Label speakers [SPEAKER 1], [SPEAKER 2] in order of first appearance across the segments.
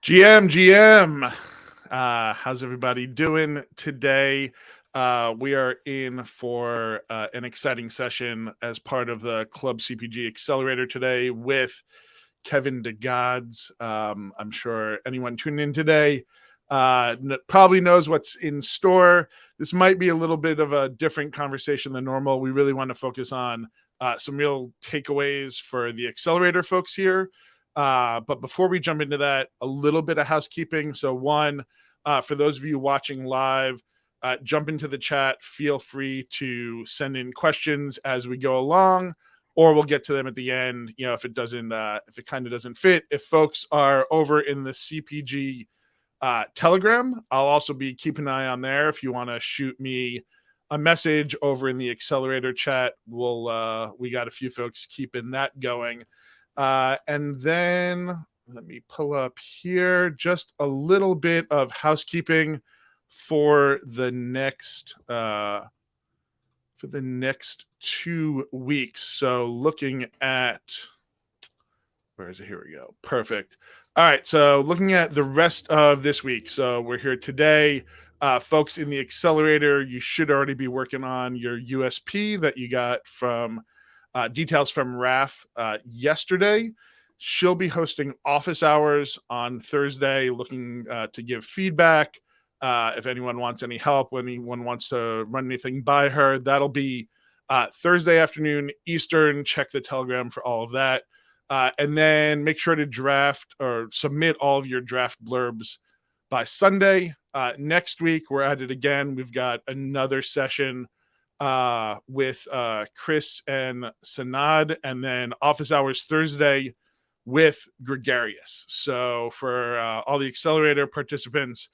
[SPEAKER 1] GM, how's everybody doing today? We are in for an exciting session as part of the Club CPG Accelerator today with Kevin Degods. I'm sure anyone tuning in today probably knows what's in store. This might be a little bit of a different conversation than normal. We really want to focus on some real takeaways for the Accelerator folks here. But before we jump into that, a little bit of housekeeping. So one, for those of you watching live, jump into the chat. Feel free to send in questions as we go along, or we'll get to them at the end. You know, if it kind of doesn't fit. If folks are over in the CPG Telegram, I'll also be keeping an eye on there. If you want to shoot me a message over in the Accelerator chat, we got a few folks keeping that going. And then let me pull up here just a little bit of housekeeping for the next 2 weeks. So looking at, where is it? Here we go. Perfect. All right. So looking at the rest of this week. So we're here today. Folks in the Accelerator, you should already be working on your USP that you got from details from Raf yesterday. She'll be hosting office hours on Thursday, looking to give feedback. If anyone wants any help, when anyone wants to run anything by her, that'll be Thursday afternoon Eastern. Check the Telegram for all of that. And then make sure to draft or submit all of your draft blurbs by Sunday. Next week, we're at it again. We've got another session with Chris and Sanad, and then office hours Thursday with Gregarious. So for all the Accelerator participants,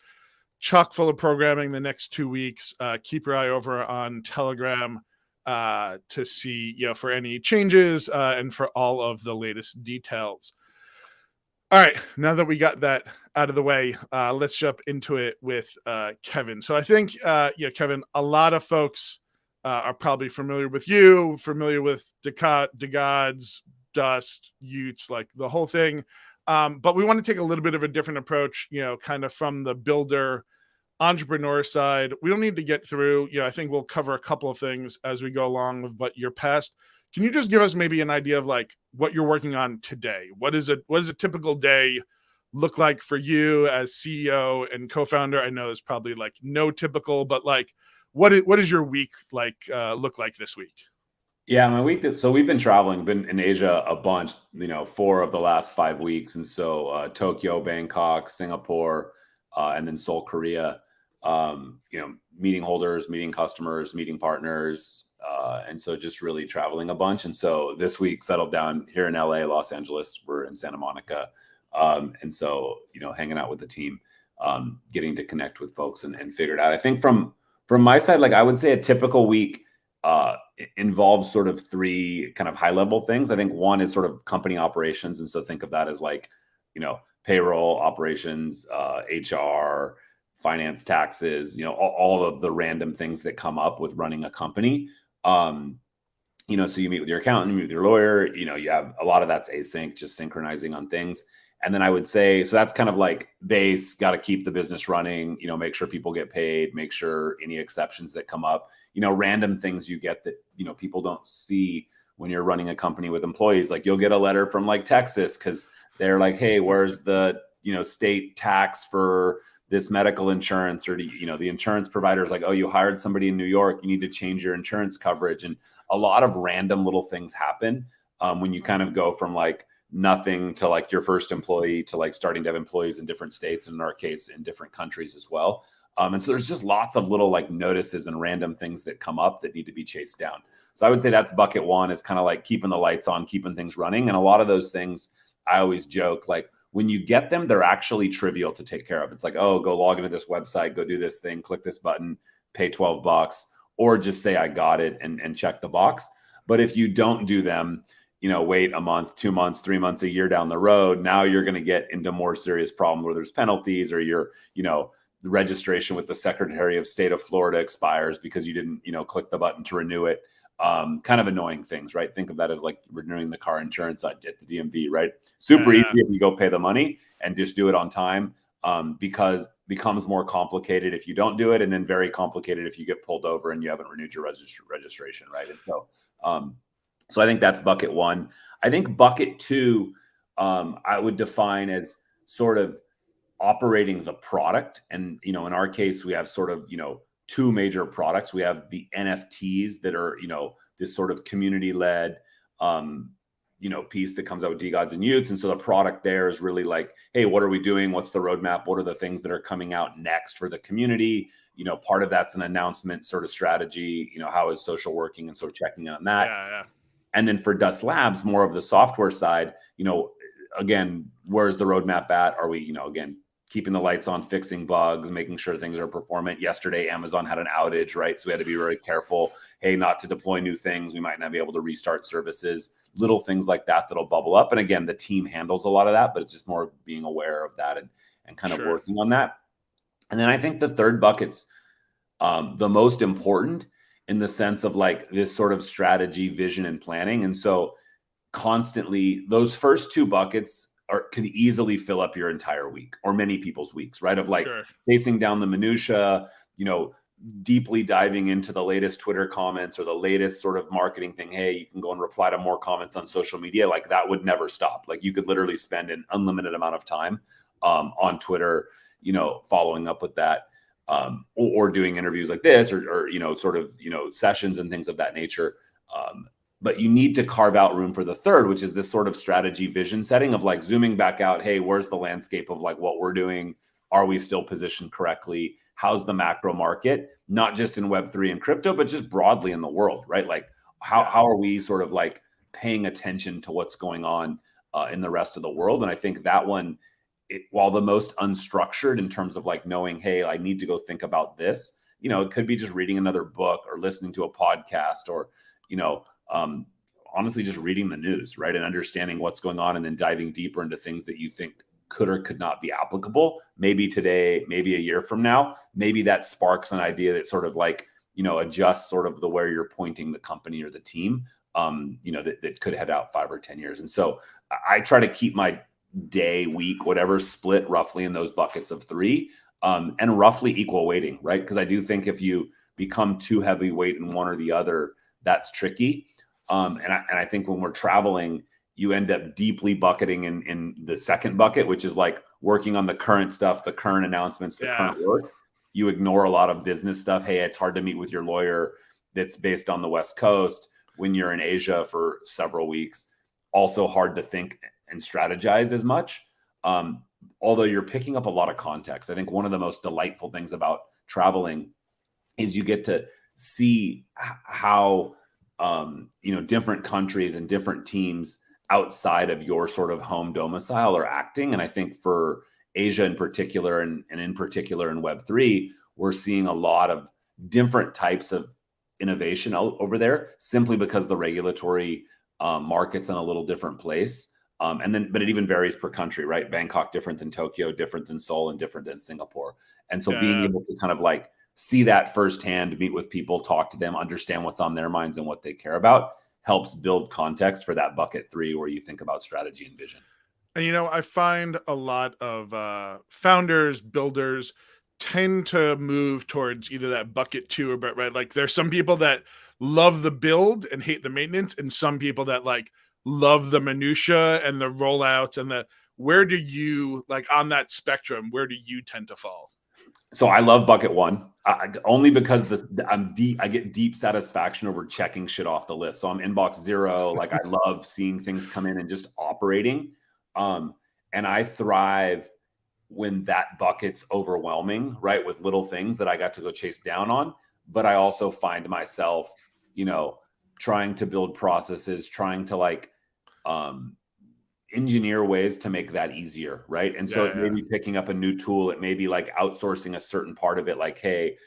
[SPEAKER 1] chock full of programming the next 2 weeks. Keep your eye over on Telegram to see, for any changes and for all of the latest details. All right, now that we got that out of the way, let's jump into it with Kevin. So I think, Kevin, a lot of folks are probably familiar with you, familiar with Degods, Dust, Utes, like the whole thing. But we want to take a little bit of a different approach, kind of from the builder entrepreneur side. We don't need to get through, I think we'll cover a couple of things as we go along with what your past. Can you just give us maybe an idea of like what you're working on today? What does a typical day look like for you as CEO and co-founder? I know there's probably like no typical, but like what is your week like look like this week?
[SPEAKER 2] Yeah, my week. So we've been traveling, been in Asia a bunch, 4 of the last 5 weeks. And so Tokyo, Bangkok, Singapore, and then Seoul, Korea, meeting holders, meeting customers, meeting partners. And so just really traveling a bunch. And so this week settled down here in LA, Los Angeles, we're in Santa Monica. And so, hanging out with the team, getting to connect with folks and figure it out. I think from my side, like I would say a typical week involves sort of 3 kind of high level things. I think one is sort of company operations. And so think of that as like, payroll operations, HR, finance, taxes, all of the random things that come up with running a company. So you meet with your accountant, you meet with your lawyer, you have a lot of that's async, just synchronizing on things. And then I would say, so that's kind of like base, got to keep the business running, make sure people get paid, make sure any exceptions that come up, random things you get that, people don't see when you're running a company with employees. Like you'll get a letter from like Texas because they're like, hey, where's the, state tax for this medical insurance? Or, the insurance provider is like, oh, you hired somebody in New York, you need to change your insurance coverage. And a lot of random little things happen when you kind of go from like nothing to like your first employee to like starting to have employees in different states, and in our case in different countries as well. And so there's just lots of little like notices and random things that come up that need to be chased down. So I would say that's bucket one, is kind of like keeping the lights on, keeping things running. And a lot of those things, I always joke, like when you get them, they're actually trivial to take care of. It's like, oh, go log into this website, go do this thing, click this button, pay $12, or just say I got it and check the box. But if you don't do them, wait a month, 2 months, 3 months, a year down the road, now you're going to get into more serious problems where there's penalties, or the registration with the Secretary of State of Florida expires because you didn't, click the button to renew it. kind of annoying things, right? Think of that as like renewing the car insurance at the DMV, right? Super easy if you go pay the money and just do it on time, because it becomes more complicated if you don't do it, and then very complicated if you get pulled over and you haven't renewed your registration, right? And so I think that's bucket one. I think bucket two, I would define as sort of operating the product. And, in our case, we have sort of, two major products. We have the NFTs that are, this sort of community-led, piece that comes out with Degods and Utes. And so the product there is really like, hey, what are we doing? What's the roadmap? What are the things that are coming out next for the community? Part of that's an announcement sort of strategy, how is social working, and sort of checking in on that.
[SPEAKER 1] Yeah.
[SPEAKER 2] And then for Dust Labs, more of the software side, again, where's the roadmap at? Are we, again, keeping the lights on, fixing bugs, making sure things are performant? Yesterday, Amazon had an outage, right? So we had to be very careful, hey, not to deploy new things. We might not be able to restart services, little things like that that'll bubble up. And again, the team handles a lot of that, but it's just more being aware of that and kind of working on that. And then I think the third bucket's the most important, in the sense of like this sort of strategy, vision, and planning. And so constantly, those first two buckets could easily fill up your entire week, or many people's weeks, right? Of like chasing down the minutia, deeply diving into the latest Twitter comments or the latest sort of marketing thing. Hey, you can go and reply to more comments on social media. Like that would never stop. Like you could literally spend an unlimited amount of time on Twitter, following up with that. Or doing interviews like this, or sort of sessions and things of that nature. But you need to carve out room for the third, which is this sort of strategy vision setting of like zooming back out. Hey, where's the landscape of like what we're doing? Are we still positioned correctly? How's the macro market? Not just in Web3 and crypto, but just broadly in the world, right? Like how are we sort of like paying attention to what's going on in the rest of the world? And I think that one, while the most unstructured in terms of like knowing, hey, I need to go think about this, it could be just reading another book or listening to a podcast, or, honestly, just reading the news, right? And understanding what's going on, and then diving deeper into things that you think could or could not be applicable. Maybe today, maybe a year from now, maybe that sparks an idea that sort of like, adjusts sort of the where you're pointing the company or the team, that could head out 5 or 10 years. And so I try to keep my day, week, whatever, split roughly in those buckets of 3, and roughly equal weighting, right? Because I do think if you become too heavyweight in one or the other, that's tricky. And I think when we're traveling, you end up deeply bucketing in the second bucket, which is like working on the current stuff, the current announcements, the current work. You ignore a lot of business stuff. Hey, it's hard to meet with your lawyer that's based on the West Coast when you're in Asia for several weeks. Also hard to think and strategize as much, although you're picking up a lot of context. I think one of the most delightful things about traveling is you get to see how different countries and different teams outside of your sort of home domicile are acting. And I think for Asia in particular, and in particular in Web3, we're seeing a lot of different types of innovation over there, simply because the regulatory market's in a little different place. But it even varies per country, right? Bangkok different than Tokyo, different than Seoul, and different than Singapore. And so being able to kind of like see that firsthand, meet with people, talk to them, understand what's on their minds and what they care about, helps build context for that bucket 3 where you think about strategy and vision.
[SPEAKER 1] And I find a lot of founders, builders tend to move towards either that bucket 2 or right. Like there's some people that love the build and hate the maintenance, and some people that like love the minutia and the rollouts and where do you, like on that spectrum, where do you tend to fall?
[SPEAKER 2] So I love bucket 1, only because I get deep satisfaction over checking shit off the list. So I'm inbox 0. Like I love seeing things come in and just operating. And I thrive when that bucket's overwhelming, right? With little things that I got to go chase down on. But I also find myself, trying to build processes, trying to like, engineer ways to make that easier, right? And so it may be picking up a new tool. It may be like outsourcing a certain part of it. Like, hey,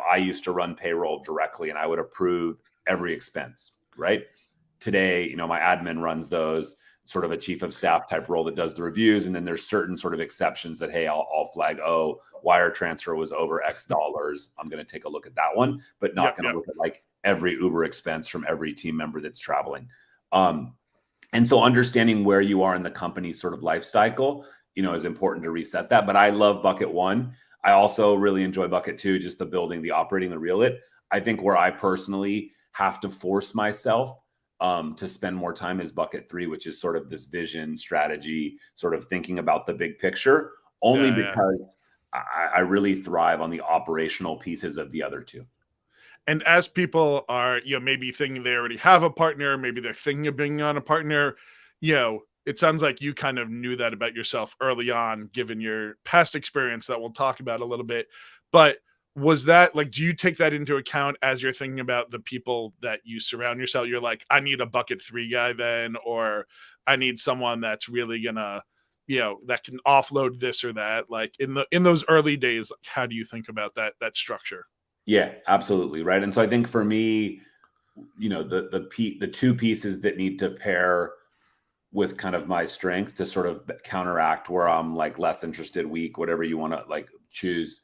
[SPEAKER 2] I used to run payroll directly and I would approve every expense, right? Today, my admin runs those. sort of a chief of staff type role that does the reviews. And then there's certain sort of exceptions that, hey, I'll flag, oh, wire transfer was over X dollars. I'm going to take a look at that one, but not going to look at like every Uber expense from every team member that's traveling. And so understanding where you are in the company's sort of life cycle, is important to reset that. But I love bucket one. I also really enjoy bucket two, just the building, the operating, the real it. I think where I personally have to force myself to spend more time is bucket three, which is sort of this vision, strategy, sort of thinking about the big picture, only because I really thrive on the operational pieces of the other two.
[SPEAKER 1] And as people are, maybe thinking they already have a partner, maybe they're thinking of bringing on a partner, it sounds like you kind of knew that about yourself early on, given your past experience that we'll talk about a little bit. But was that like, do you take that into account as you're thinking about the people that you surround yourself? You're like, I need a bucket three guy then, or I need someone that's really gonna, that can offload this or that. Like in those early days, how do you think about that structure?
[SPEAKER 2] Yeah, absolutely. Right. And so I think for me, the two pieces that need to pair with kind of my strength to sort of counteract where I'm like less interested, weak, whatever you want to like choose,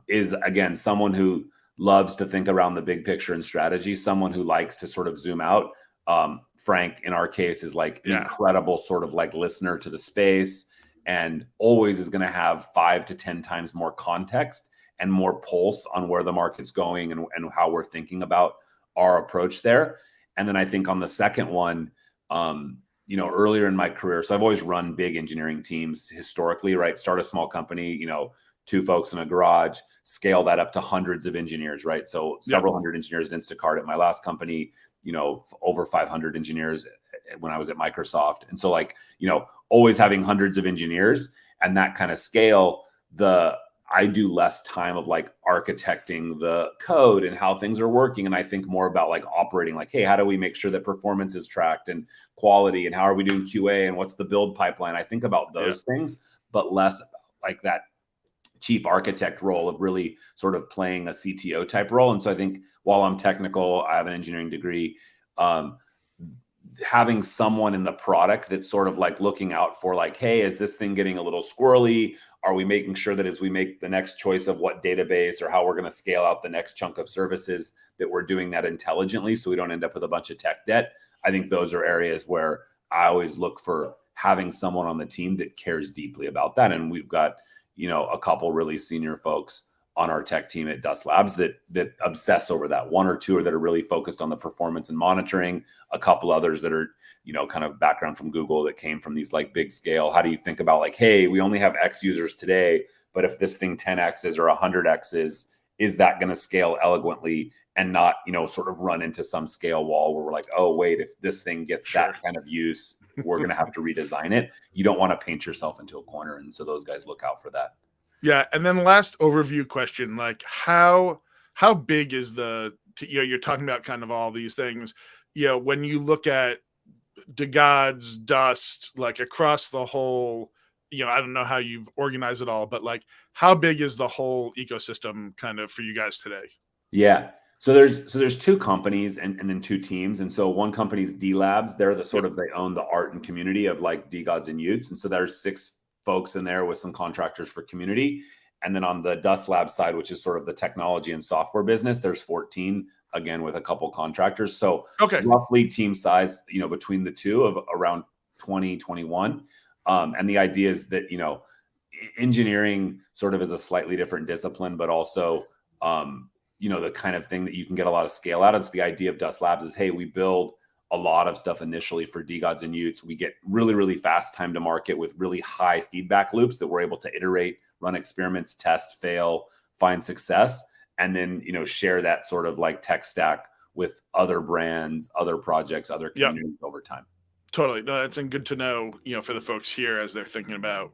[SPEAKER 2] is again, someone who loves to think around the big picture and strategy, someone who likes to sort of zoom out. Frank, in our case, is like an incredible sort of like listener to the space and always is going to have 5 to 10 times more context and more pulse on where the market's going and how we're thinking about our approach there. And then I think on the second one, earlier in my career, so I've always run big engineering teams historically, right? Start a small company, 2 folks in a garage, scale that up to hundreds of engineers, right? So several hundred engineers at Instacart. At my last company, over 500 engineers when I was at Microsoft. And so like, always having hundreds of engineers and that kind of scale, I do less time of like architecting the code and how things are working. And I think more about like operating, like, hey, how do we make sure that performance is tracked and quality and how are we doing QA and what's the build pipeline? I think about those things, but less about like that chief architect role of really sort of playing a CTO type role. And so I think while I'm technical, I have an engineering degree, having someone in the product that's sort of like looking out for like, hey, is this thing getting a little squirrely? Are we making sure that as we make the next choice of what database or how we're going to scale out the next chunk of services, that we're doing that intelligently so we don't end up with a bunch of tech debt? I think those are areas where I always look for having someone on the team that cares deeply about that. And we've got, a couple really senior folks on our tech team at Dust Labs that obsess over that. 1 or 2 that are really focused on the performance and monitoring, a couple others that are, kind of background from Google that came from these like big scale. How do you think about like, hey, we only have X users today, but if this thing 10X's or 100X's, is that going to scale elegantly and not, sort of run into some scale wall where we're like, oh, wait, if this thing gets that kind of use, we're going to have to redesign it. You don't want to paint yourself into a corner. And so those guys look out for that.
[SPEAKER 1] Yeah. And then last overview question, like how big is you're talking about kind of all these things, when you look at Degods, Dust, like across the whole, I don't know how you've organized it all, but like how big is the whole ecosystem kind of for you guys today?
[SPEAKER 2] Yeah. So there's 2 companies and then 2 teams. And so one company's D Labs. They're the sort of, they own the art and community of like Degods and Utes. And so there's 6 folks in there with some contractors for community. And then on the Dust Lab side, which is sort of the technology and software business, there's 14, again, with a couple contractors. So roughly team size, between the 2 of around 20, 21. And the idea is that, engineering sort of is a slightly different discipline, but also, the kind of thing that you can get a lot of scale out of. So the idea of Dust Labs is, hey, we build a lot of stuff initially for Degods and Utes. We get really, really fast time to market with really high feedback loops that we're able to iterate, run experiments, test, fail, find success, and then, share that sort of like tech stack with other brands, other projects, other communities over time.
[SPEAKER 1] Totally. No, that's good to know, for the folks here as they're thinking about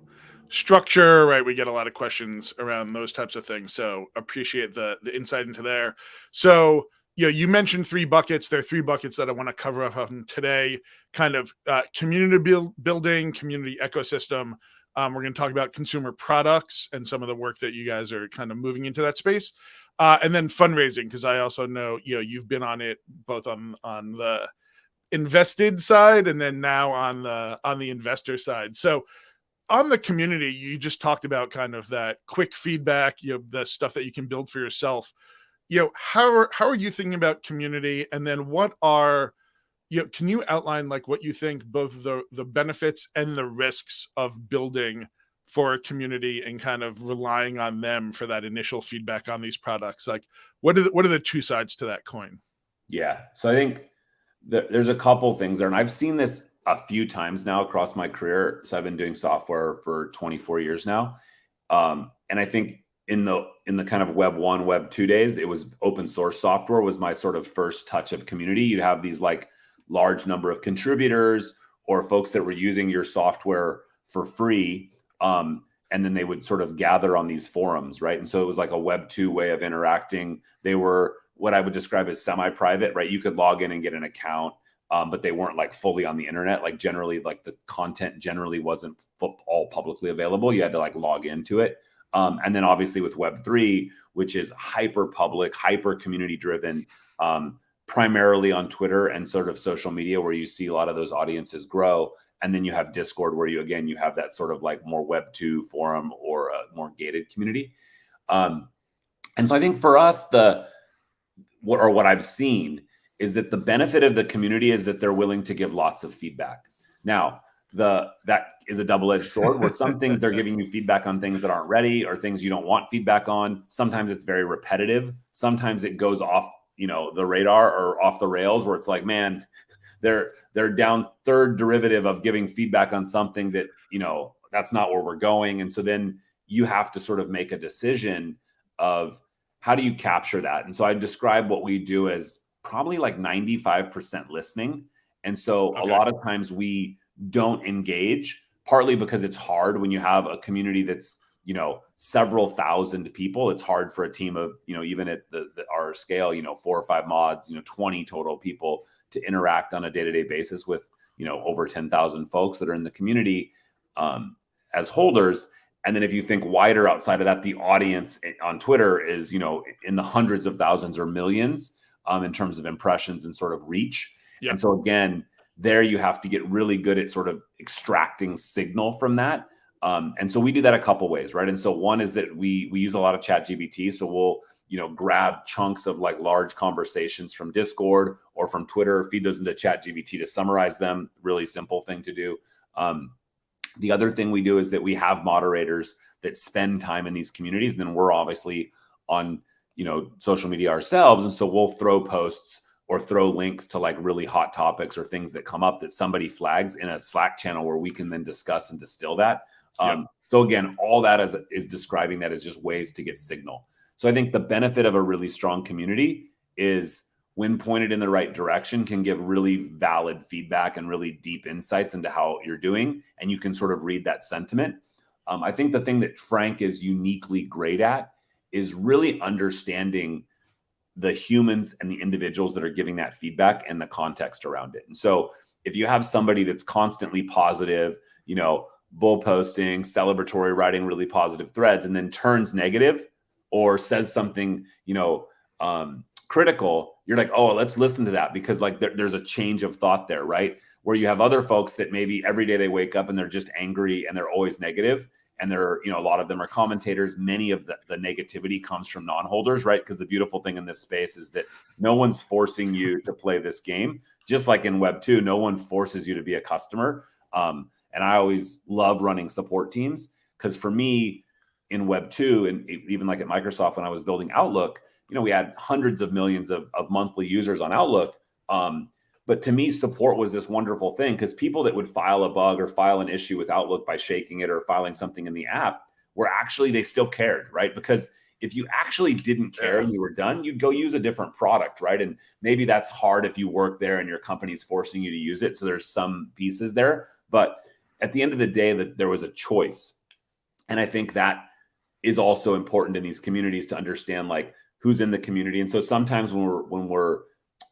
[SPEAKER 1] structure, right? We get a lot of questions around those types of things. So appreciate the insight into there. So, you mentioned 3 buckets. There are 3 buckets that I want to cover up on today, kind of community building, community ecosystem. We're going to talk about consumer products and some of the work that you guys are kind of moving into that space. And then fundraising, because I also know, you've been on it both on the invested side and then now on the investor side. So on the community, you just talked about kind of that quick feedback, the stuff that you can build for yourself. How are you thinking about community? And then what are, can you outline like what you think both the benefits and the risks of building for a community and kind of relying on them for that initial feedback on these products? Like what are the two sides to that coin?
[SPEAKER 2] Yeah. So I think there's a couple things there, and I've seen this a few times now across my career. So I've been doing software for 24 years now. And I think in the kind of web 1, web 2 days, it was open source software was my sort of first touch of community. You'd have these like large number of contributors or folks that were using your software for free. And then they would sort of gather on these forums, right? And so it was like a web 2 way of interacting. They were what I would describe as semi-private, right? You could log in and get an account, but they weren't like fully on the internet. Like generally, like the content generally wasn't all publicly available. You had to like log into it. And then obviously with Web3, which is hyper public, hyper community driven, primarily on Twitter and sort of social media where you see a lot of those audiences grow. And then you have Discord where you have that sort of like more Web 2 forum or a more gated community. And so I think for us, what I've seen is that the benefit of the community is that they're willing to give lots of feedback. Now, that is a double-edged sword where some things they're giving you feedback on things that aren't ready or things you don't want feedback on. Sometimes it's very repetitive. Sometimes it goes off, the radar or off the rails where it's like, man, they're down third derivative of giving feedback on something that, that's not where we're going. And so then you have to sort of make a decision of how do you capture that? And so I describe what we do as probably like 95% listening. And so a lot of times we don't engage, partly because it's hard when you have a community that's, several thousand people. It's hard for a team of, even at our scale, 4 or 5 mods, 20 total people to interact on a day-to-day basis with, over 10,000 folks that are in the community as holders. And then if you think wider outside of that, the audience on Twitter is, in the hundreds of thousands or millions in terms of impressions and sort of reach. Yep. And so again, there you have to get really good at sort of extracting signal from that. And so we do that a couple ways, right? And so one is that we use a lot of ChatGPT. So we'll, grab chunks of like large conversations from Discord or from Twitter, feed those into ChatGPT to summarize them. Really simple thing to do. The other thing we do is that we have moderators that spend time in these communities. And then we're obviously on, social media ourselves. And so we'll throw posts or throw links to like really hot topics or things that come up that somebody flags in a Slack channel where we can then discuss and distill that. So again, all that is describing that as just ways to get signal. So I think the benefit of a really strong community is when pointed in the right direction can give really valid feedback and really deep insights into how you're doing. And you can sort of read that sentiment. I think the thing that Frank is uniquely great at is really understanding the humans and the individuals that are giving that feedback and the context around it. And so if you have somebody that's constantly positive, bull posting, celebratory, writing really positive threads, and then turns negative or says something, critical, you're like, oh, let's listen to that because like there's a change of thought there, right? Where you have other folks that maybe every day they wake up and they're just angry and they're always negative. And they're, a lot of them are commentators. Many of the negativity comes from non-holders, right? Because the beautiful thing in this space is that no one's forcing you to play this game. Just like in Web 2, no one forces you to be a customer. And I always love running support teams because for me in Web 2, and even like at Microsoft when I was building Outlook, we had hundreds of millions of monthly users on Outlook. But to me, support was this wonderful thing because people that would file a bug or file an issue with Outlook by shaking it or filing something in the app were actually, they still cared, right? Because if you actually didn't care and you were done, you'd go use a different product, right? And maybe that's hard if you work there and your company's forcing you to use it. So there's some pieces there. But at the end of the day, that there was a choice. And I think that is also important in these communities to understand like who's in the community. And so sometimes when we're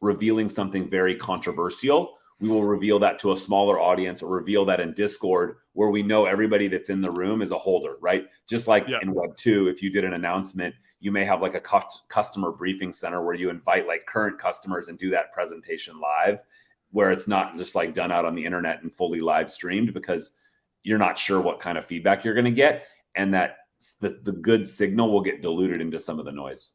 [SPEAKER 2] revealing something very controversial, we will reveal that to a smaller audience or reveal that in Discord where we know everybody that's in the room is a holder, right? Just like in Web 2, if you did an announcement, you may have like a customer briefing center where you invite like current customers and do that presentation live. where it's not just like done out on the internet and fully live streamed, because you're not sure what kind of feedback you're going to get. And that the good signal will get diluted into some of the noise.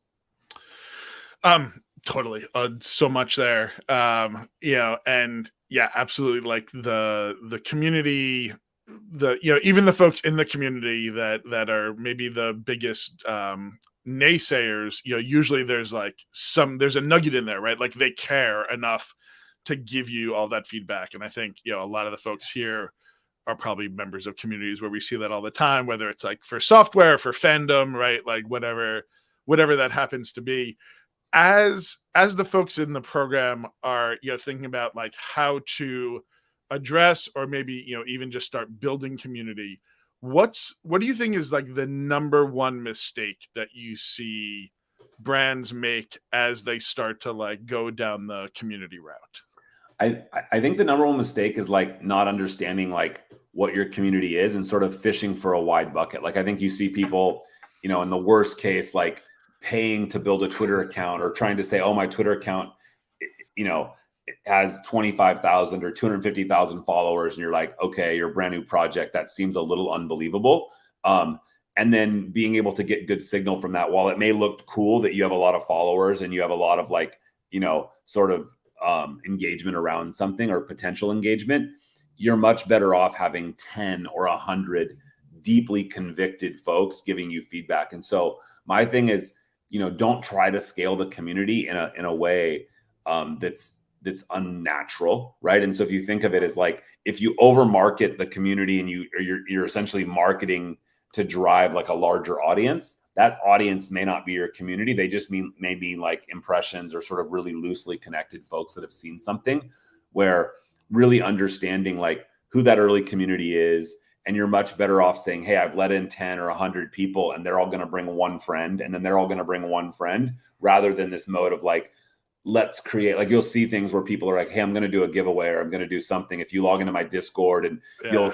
[SPEAKER 1] Totally. So much there. And yeah, absolutely. Like the community, even the folks in the community that are maybe the biggest naysayers, usually there's a nugget in there, right? Like they care enough to give you all that feedback. And I think, a lot of the folks here are probably members of communities where we see that all the time, whether it's like for software, for fandom, right? Like whatever that happens to be. As the folks in the program are thinking about like how to address, or maybe even just start building community, what do you think is like the number one mistake that you see brands make as they start to like go down the community route?
[SPEAKER 2] I think the number one mistake is like not understanding like what your community is and sort of fishing for a wide bucket. Like I think you see people, in the worst case, like paying to build a Twitter account, or trying to say, oh, my Twitter account, it has 25,000 or 250,000 followers. And you're like, okay, your brand new project, that seems a little unbelievable. And then being able to get good signal from that, while it may look cool that you have a lot of followers and you have a lot of like, sort of engagement around something, or potential engagement, you're much better off having 10 or 100 deeply convicted folks giving you feedback. And so my thing is, don't try to scale the community in a way that's unnatural, right? And so if you think of it as like, if you over market the community and you're essentially marketing to drive like a larger audience, that audience may not be your community. They just may be like impressions, or sort of really loosely connected folks that have seen something. Where really understanding like who that early community is, and you're much better off saying, hey, I've let in 10 or 100 people and they're all going to bring one friend, and then they're all going to bring one friend, rather than this mode of like, let's create, like you'll see things where people are like, hey, I'm going to do a giveaway, or I'm going to do something. If you log into my Discord, and you'll,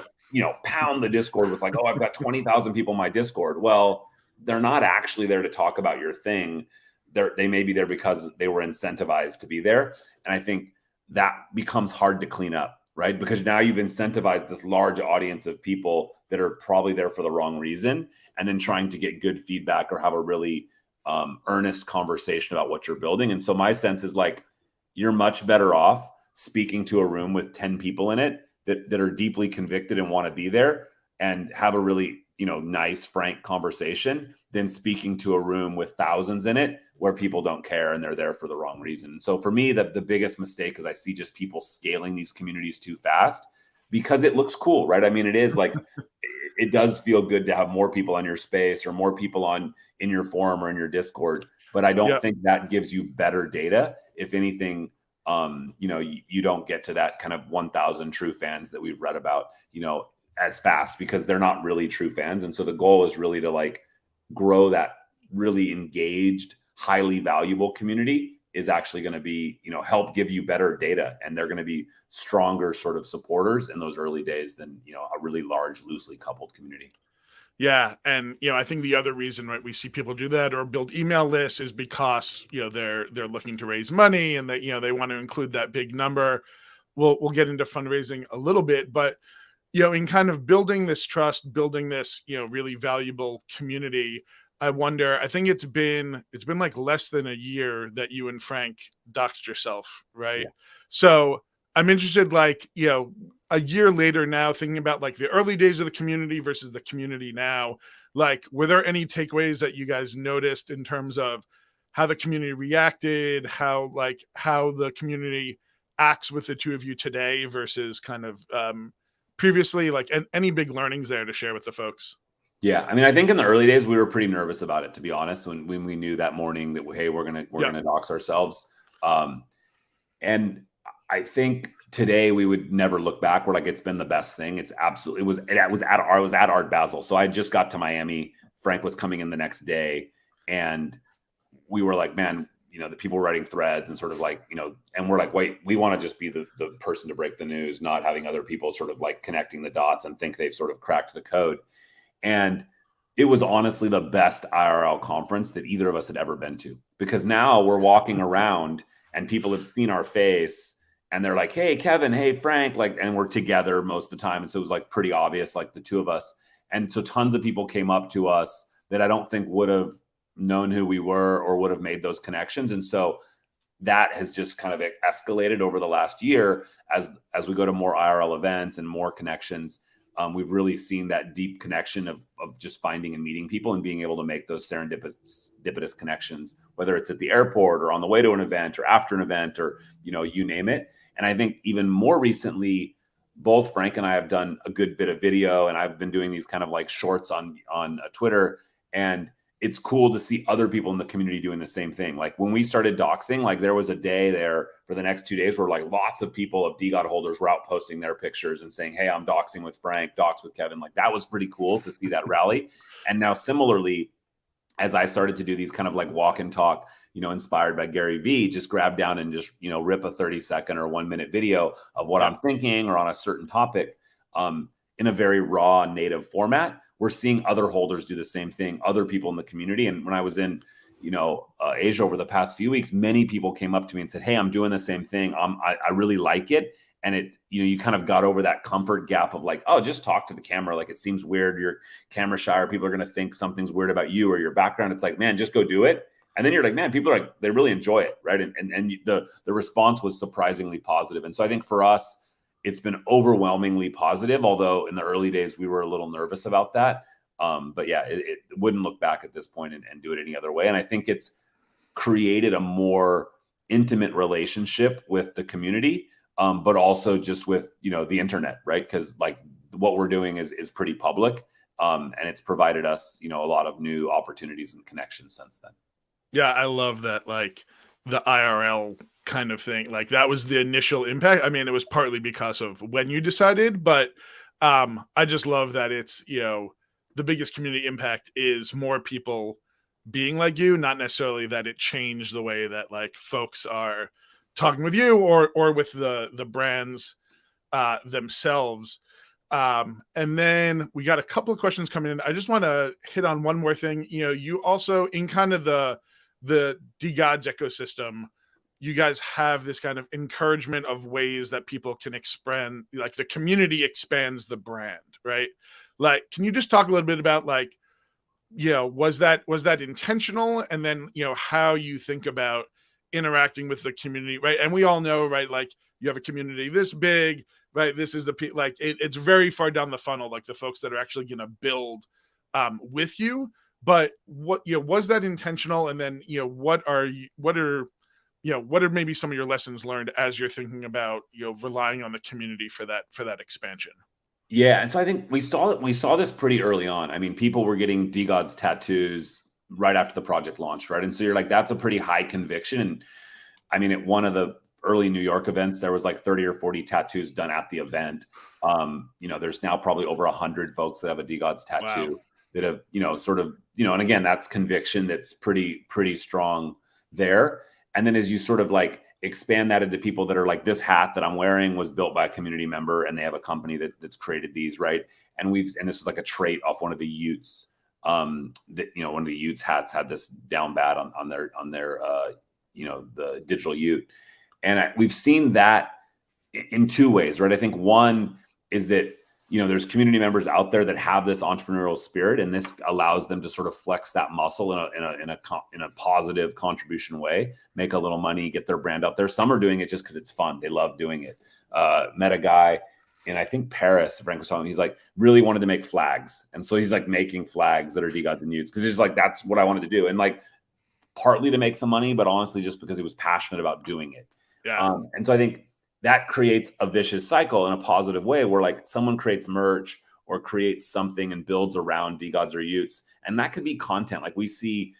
[SPEAKER 2] pound the Discord with like, oh, I've got 20,000 people in my Discord. Well, they're not actually there to talk about your thing. They may be there because they were incentivized to be there. And I think that becomes hard to clean up, right? Because now you've incentivized this large audience of people that are probably there for the wrong reason, and then trying to get good feedback or have a really earnest conversation about what you're building. And so my sense is like, you're much better off speaking to a room with 10 people in it that are deeply convicted and want to be there, and have a really, nice, frank conversation, than speaking to a room with thousands in it where people don't care and they're there for the wrong reason. So for me, the biggest mistake is I see just people scaling these communities too fast because it looks cool, right? I mean, it is like, it does feel good to have more people on your space, or more people in your forum or in your Discord. But I don't think that gives you better data. If anything, you don't get to that kind of 1,000 true fans that we've read about, as fast, because they're not really true fans. And so the goal is really to like grow that really engaged, highly valuable community is actually going to be, help give you better data. And they're going to be stronger sort of supporters in those early days than, a really large, loosely coupled community.
[SPEAKER 1] Yeah. And, I think the other reason, right, we see people do that or build email lists is because, they're looking to raise money, and that, they want to include that big number. We'll get into fundraising a little bit, but, in kind of building this trust, building this, really valuable community, I think it's been like less than a year that you and Frank doxed yourself, right? Yeah. So I'm interested, like, a year later now, thinking about like the early days of the community versus the community now, like, were there any takeaways that you guys noticed in terms of how the community reacted, how the community acts with the two of you today versus kind of previously, like, any big learnings there to share with the folks?
[SPEAKER 2] Yeah, I mean, I think in the early days we were pretty nervous about it, to be honest. When we knew that morning that, hey, we're gonna dox ourselves, and I think today we would never look back. We're like, it's been the best thing. It's absolutely, it was at Art Basel. So I just got to Miami. Frank was coming in the next day, and we were like, man, the people were writing threads and sort of like, and we're like, wait, we want to just be the person to break the news, not having other people sort of like connecting the dots and think they've sort of cracked the code. And it was honestly the best IRL conference that either of us had ever been to, because now we're walking around and people have seen our face and they're like, hey, Kevin, hey, Frank, like, and we're together most of the time. And so it was like pretty obvious, like the two of us. And so tons of people came up to us that I don't think would have known who we were or would have made those connections. And so that has just kind of escalated over the last year as we go to more IRL events and more connections. We've really seen that deep connection of just finding and meeting people and being able to make those serendipitous connections, whether it's at the airport or on the way to an event or after an event or, you name it. And I think even more recently, both Frank and I have done a good bit of video, and I've been doing these kind of like shorts on Twitter. And it's cool to see other people in the community doing the same thing. Like when we started doxing, like there was a day there for the next 2 days where like lots of people of DGOD holders were out posting their pictures and saying, hey, I'm doxing with Frank, dox with Kevin. Like that was pretty cool to see that rally. And now similarly, as I started to do these kind of like walk and talk, inspired by Gary Vee, just grab down and just, rip a 30-second or 1 minute video of what I'm thinking or on a certain topic in a very raw native format. We're seeing other holders do the same thing, other people in the community. And when I was in, Asia over the past few weeks, many people came up to me and said, hey, I'm doing the same thing. I really like it. And it, you kind of got over that comfort gap of like, oh, just talk to the camera. Like it seems weird. You're camera shy, or people are going to think something's weird about you or your background. It's like, man, just go do it. And then you're like, man, people are like, they really enjoy it. Right. And the response was surprisingly positive. And so I think for us, it's been overwhelmingly positive, although in the early days, we were a little nervous about that. But yeah, it wouldn't look back at this point and do it any other way. And I think it's created a more intimate relationship with the community, but also just with, the internet, right? Because like what we're doing is pretty public, and it's provided us, a lot of new opportunities and connections since then.
[SPEAKER 1] Yeah, I love that. Like the IRL kind of thing, like that was the initial impact. I mean, it was partly because of when you decided, but I just love that it's, the biggest community impact is more people being like you, not necessarily that it changed the way that like folks are talking with you or with the brands themselves. And then we got a couple of questions coming in. I just want to hit on one more thing. You also in kind of the Degods ecosystem, you guys have this kind of encouragement of ways that people can expand, like the community expands the brand, right? Like, can you just talk a little bit about like, was that intentional? And then, how you think about interacting with the community, right? And we all know, right? Like you have a community this big, right? This is it's very far down the funnel, like the folks that are actually going to build with you. But what, was that intentional? And then, what are maybe some of your lessons learned as you're thinking about, relying on the community for that expansion?
[SPEAKER 2] Yeah. And so I think we saw this pretty early on. I mean, people were getting Degods tattoos right after the project launched, right? And so you're like, that's a pretty high conviction. And I mean, at one of the early New York events, there was like 30 or 40 tattoos done at the event. There's now probably over 100 folks that have a Degods tattoo. Wow. That have, sort of, and again, that's conviction that's pretty strong there. And then as you sort of like expand that into people that are like, this hat that I'm wearing was built by a community member and they have a company that's created these, right? And this is like a trait off one of the Utes, that, one of the Utes hats had this down bad on their the digital Ute. And we've seen that in two ways, right? I think one is that, there's community members out there that have this entrepreneurial spirit, and this allows them to sort of flex that muscle in a positive contribution way, make a little money, get their brand out there. Some are doing it just because it's fun. They love doing it. Met a guy in, I think, Paris, Frank was talking, he's like really wanted to make flags. And so he's like making flags that are Degods and Utes because he's like, that's what I wanted to do. And like partly to make some money, but honestly, just because he was passionate about doing it.
[SPEAKER 1] Yeah.
[SPEAKER 2] And so I think that creates a vicious cycle in a positive way where like someone creates merch or creates something and builds around Degods or Utes. And that could be content. Like we see,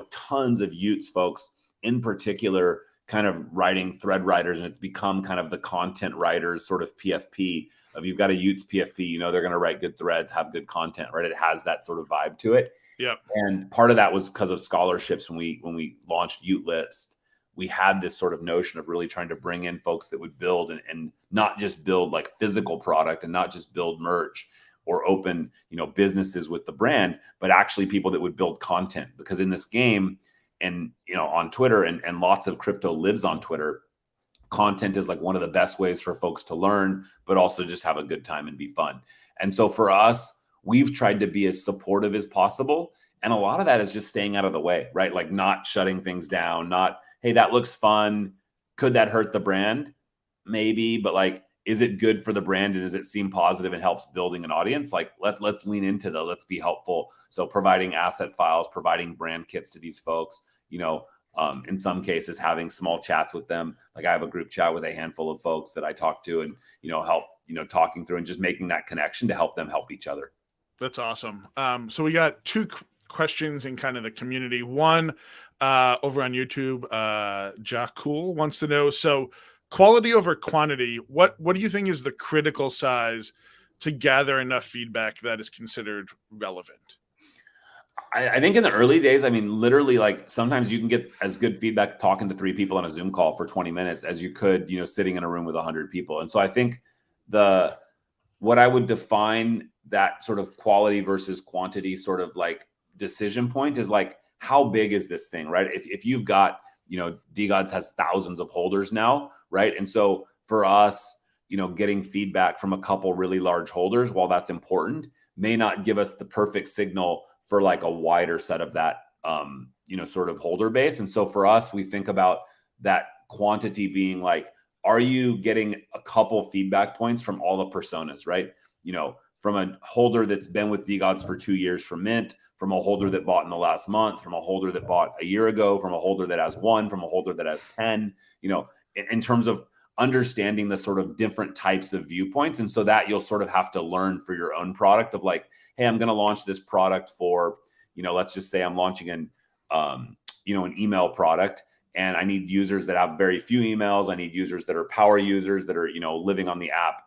[SPEAKER 2] tons of Utes folks in particular kind of writing thread writers, and it's become kind of the content writers sort of PFP of you've got a Utes PFP, they're going to write good threads, have good content, right? It has that sort of vibe to it.
[SPEAKER 1] Yeah.
[SPEAKER 2] And part of that was because of scholarships. When we launched Ute List, we had this sort of notion of really trying to bring in folks that would build and not just build like physical product and not just build merch or open, businesses with the brand, but actually people that would build content. Because in this game and, on Twitter and lots of crypto lives on Twitter, content is like one of the best ways for folks to learn, but also just have a good time and be fun. And so for us, we've tried to be as supportive as possible. And a lot of that is just staying out of the way, right? Like not shutting things down, not, hey, that looks fun. Could that hurt the brand? Maybe, but like, is it good for the brand? And does it seem positive and helps building an audience? Like let's lean into that. Let's be helpful. So providing asset files, providing brand kits to these folks, in some cases, having small chats with them. Like I have a group chat with a handful of folks that I talk to and, help, talking through and just making that connection to help them help each other.
[SPEAKER 1] That's awesome. So we got two questions in kind of the community. One over on YouTube, Jacool wants to know, so quality over quantity, what do you think is the critical size to gather enough feedback that is considered relevant?
[SPEAKER 2] I think in the early days, I mean, literally, like sometimes you can get as good feedback talking to 3 people on a Zoom call for 20 minutes as you could, sitting in a room with 100 people. And so I think what I would define that sort of quality versus quantity sort of like decision point is like, how big is this thing, right? If you've got, Degods has thousands of holders now, right? And so for us, getting feedback from a couple really large holders, while that's important, may not give us the perfect signal for like a wider set of that, sort of holder base. And so for us, we think about that quantity being like, are you getting a couple feedback points from all the personas, right? From a holder that's been with Degods for 2 years from Mint, from a holder that bought in the last month, from a holder that bought a year ago, from a holder that has 1, from a holder that has 10, in terms of understanding the sort of different types of viewpoints. And so that you'll sort of have to learn for your own product of like, hey, I'm going to launch this product for, let's just say I'm launching an email product and I need users that have very few emails. I need users that are power users that are, living on the app,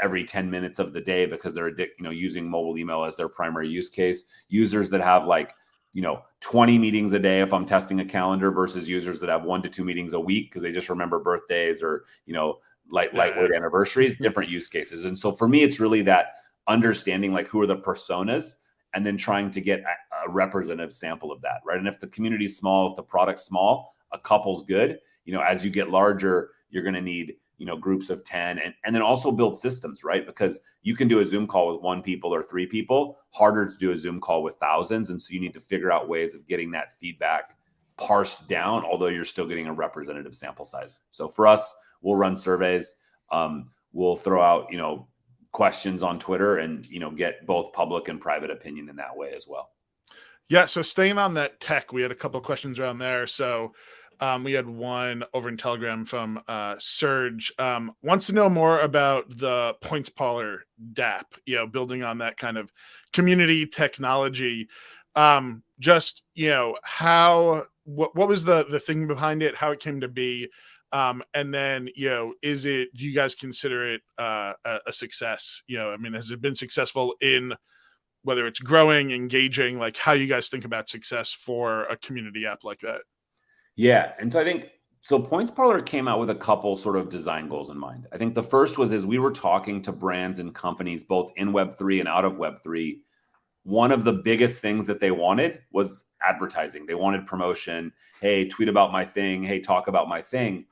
[SPEAKER 2] every 10 minutes of the day because they're using mobile email as their primary use case. Users that have like, 20 meetings a day if I'm testing a calendar versus users that have 1 to 2 meetings a week because they just remember birthdays or, lightweight anniversaries, different use cases. And so for me, it's really that understanding like who are the personas and then trying to get a representative sample of that, right? And if the community's small, if the product's small, a couple's good. As you get larger, you're going to need groups of 10 and then also build systems, right? Because you can do a Zoom call with 1 people or 3 people, harder to do a Zoom call with thousands. And so you need to figure out ways of getting that feedback parsed down, although you're still getting a representative sample size. So for us, we'll run surveys. We'll throw out, questions on Twitter and, get both public and private opinion in that way as well.
[SPEAKER 1] Yeah. So staying on that tech, we had a couple of questions around there. So we had one over in Telegram from Serge, wants to know more about the Points Parlor DApp, building on that kind of community technology. Just, what was the thing behind it, how it came to be? And then, do you guys consider it a success? Has it been successful in whether it's growing, engaging, like how you guys think about success for a community app like that?
[SPEAKER 2] Yeah. And so I think, Points Parlor came out with a couple sort of design goals in mind. I think the first was as we were talking to brands and companies, both in Web3 and out of Web3, one of the biggest things that they wanted was advertising. They wanted promotion. Hey, tweet about my thing. Hey, talk about my thing.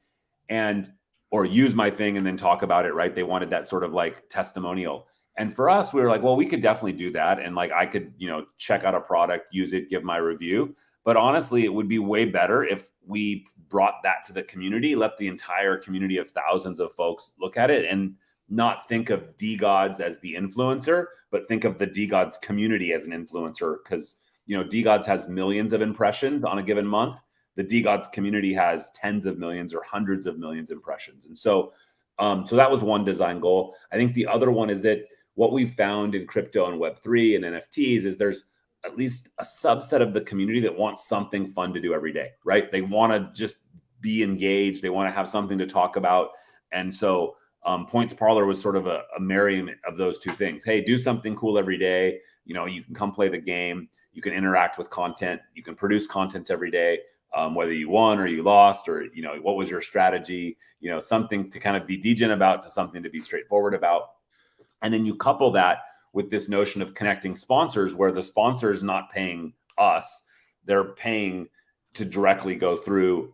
[SPEAKER 2] Or use my thing and then talk about it, right? They wanted that sort of like testimonial. And for us, we were like, well, we could definitely do that. And like, I could, check out a product, use it, give my review. But honestly, it would be way better if we brought that to the community, let the entire community of thousands of folks look at it and not think of Degods as the influencer, but think of the Degods community as an influencer. Because, Degods has millions of impressions on a given month. The Degods community has tens of millions or hundreds of millions impressions. And so that was one design goal. I think the other one is that what we've found in crypto and Web3 and NFTs is there's at least a subset of the community that wants something fun to do every day, right? They want to just be engaged. They want to have something to talk about. And so Points Parlor was sort of a marrying of those two things. Hey, do something cool every day. You can come play the game. You can interact with content. You can produce content every day, whether you won or you lost or, what was your strategy, something to kind of be degen about to something to be straightforward about. And then you couple that with this notion of connecting sponsors where the sponsor is not paying us. They're paying to directly go through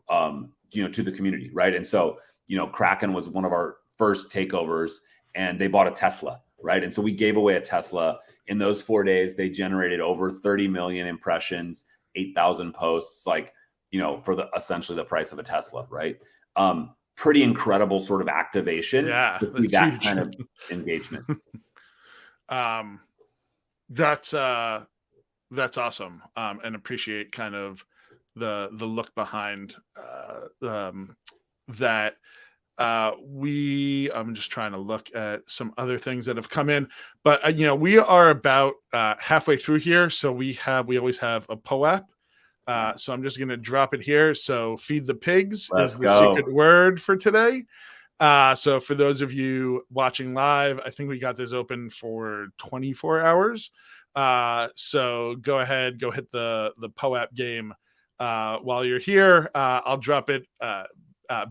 [SPEAKER 2] to the community, right? And so, Kraken was one of our first takeovers, and they bought a Tesla, right? And so we gave away a Tesla. In those 4 days, they generated over 30 million impressions, 8,000 posts, like, for essentially the price of a Tesla, right? Pretty incredible sort of activation.
[SPEAKER 1] Yeah,
[SPEAKER 2] To see
[SPEAKER 1] that's
[SPEAKER 2] that
[SPEAKER 1] huge.
[SPEAKER 2] kind of engagement.
[SPEAKER 1] That's awesome. And appreciate kind of the look behind that. I'm just trying to look at some other things that have come in, but we are about halfway through here, so we always have a POAP. So I'm just going to drop it here. So feed the pigs is the secret word for today. So for those of you watching live, I think we got this open for 24 hours. So go ahead, go hit the POAP game while you're here. I'll drop it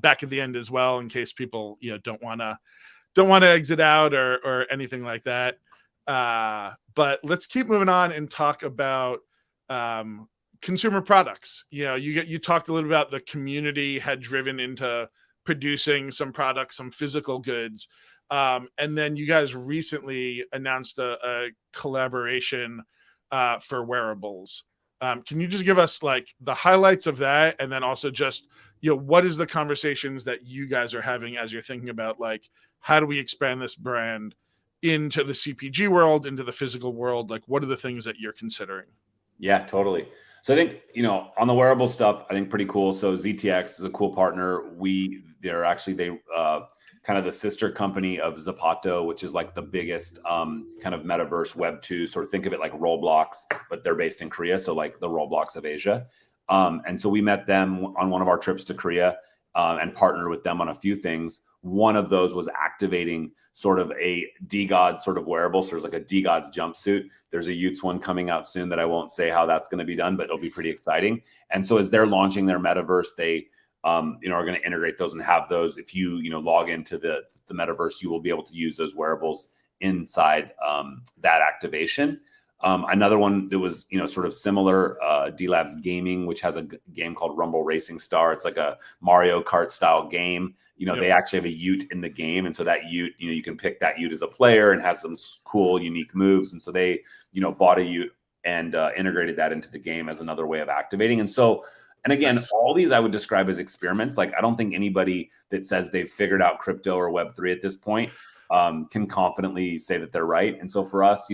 [SPEAKER 1] back at the end as well, in case people don't want to exit out or anything like that. But let's keep moving on and talk about consumer products. You talked a little about the community had driven into producing some products, some physical goods, and then you guys recently announced a collaboration for wearables. Can you just give us like the highlights of that, and then also just what is the conversations that you guys are having as you're thinking about like how do we expand this brand into the CPG world, into the physical world? Like, what are the things that you're considering?
[SPEAKER 2] Yeah, totally. So I think, on the wearable stuff, I think pretty cool. So ZTX is a cool partner. They're kind of the sister company of Zapato, which is like the biggest kind of metaverse Web 2. Sort of think of it like Roblox, but they're based in Korea. So like the Roblox of Asia. And so we met them on one of our trips to Korea and partnered with them on a few things. One of those was activating sort of a Degods sort of wearable. So there's like a Degods jumpsuit. There's a Utes one coming out soon that I won't say how that's going to be done, but it'll be pretty exciting. And so as they're launching their metaverse, they are going to integrate those and have those. If you log into the metaverse, you will be able to use those wearables inside that activation. Another one that was, sort of similar, D-Labs Gaming, which has a game called Rumble Racing Star. It's like a Mario Kart style game. They actually have a Ute in the game. And so that Ute, you can pick that Ute as a player and has some cool, unique moves. And so they, bought a Ute and integrated that into the game as another way of activating. And so, and again, all these I would describe as experiments. Like, I don't think anybody that says they've figured out crypto or Web3 at this point can confidently say that they're right. And so for us,